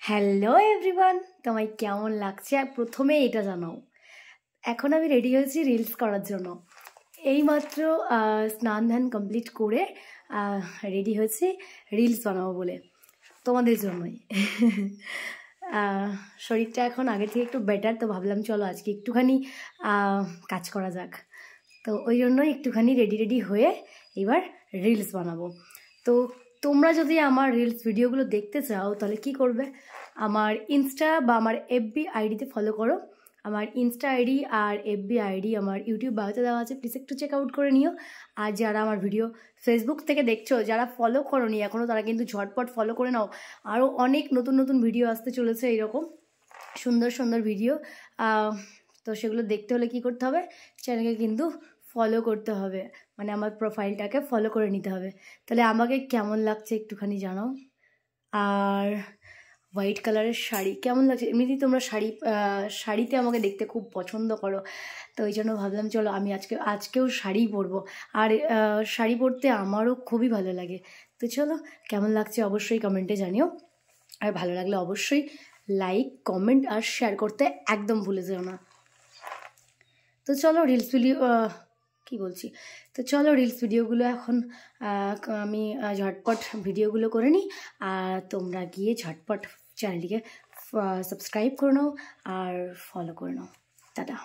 Hello everyone, তোমায় কেমন লাগছে? প্রথমে এটা জানাও। এখন আমি রেডি হয়েছি রিলস করার জন্য। এইমাত্র স্নান ধান কমপ্লিট করে রেডি হয়েছি রিলস বানাবো বলে, তোমাদের জন্যই। শরীরটা এখন আগের থেকে একটু বেটার, তো ভাবলাম চলো আজকে একটুখানি কাজ করা যাক। তো ওই জন্যই একটুখানি রেডি হয়ে এবার রিলস বানাবো। তো তোমরা যদি আমার রিলস ভিডিওগুলো দেখতে চাও তাহলে কি করবে, আমার ইনস্টা বা আমার এফবি আইডিতে ফলো করো। আমার ইনস্টা আইডি আর এফবি আইডি আমার ইউটিউব বায়োতে দেওয়া আছে, প্লিজ একটু চেক আউট করে নিও। আর যারা আমার ভিডিও ফেসবুক থেকে দেখছো, যারা ফলো করোনি এখনও, তারা কিন্তু ঝটপট ফলো করে নাও। আরও অনেক নতুন নতুন ভিডিও আসতে চলেছে, এইরকম সুন্দর সুন্দর ভিডিও। তো সেগুলো দেখতে হলে কি করতে হবে, চ্যানেলকে কিন্তু ফলো করতে হবে, মানে আমার প্রোফাইলটাকে ফলো করে নিতে হবে। তাহলে আমাকে কেমন লাগছে একটুখানি জানাও। আর হোয়াইট কালারের শাড়ি কেমন লাগছে? এমনিতেই তোমরা শাড়িতে আমাকে দেখতে খুব পছন্দ করো, তো ওই জন্য ভাবলাম চলো আমি আজকেও শাড়ি পরবো। আর শাড়ি পরতে আমারও খুবই ভালো লাগে। তো চলো, কেমন লাগছে অবশ্যই কমেন্টে জানিও। আর ভালো লাগলে অবশ্যই লাইক, কমেন্ট আর শেয়ার করতে একদম ভুলে যেও না। তো চলো রিলস ভিডিও তো চলো রিলস ভিডিওগুলো এখন আমি ঝটপট ভিডিওগুলো করে নিই। আর তোমরা গিয়ে ঝটপট চ্যানেলটিকে সাবস্ক্রাইব করে নাও আর ফলো করে নাও। টাটা।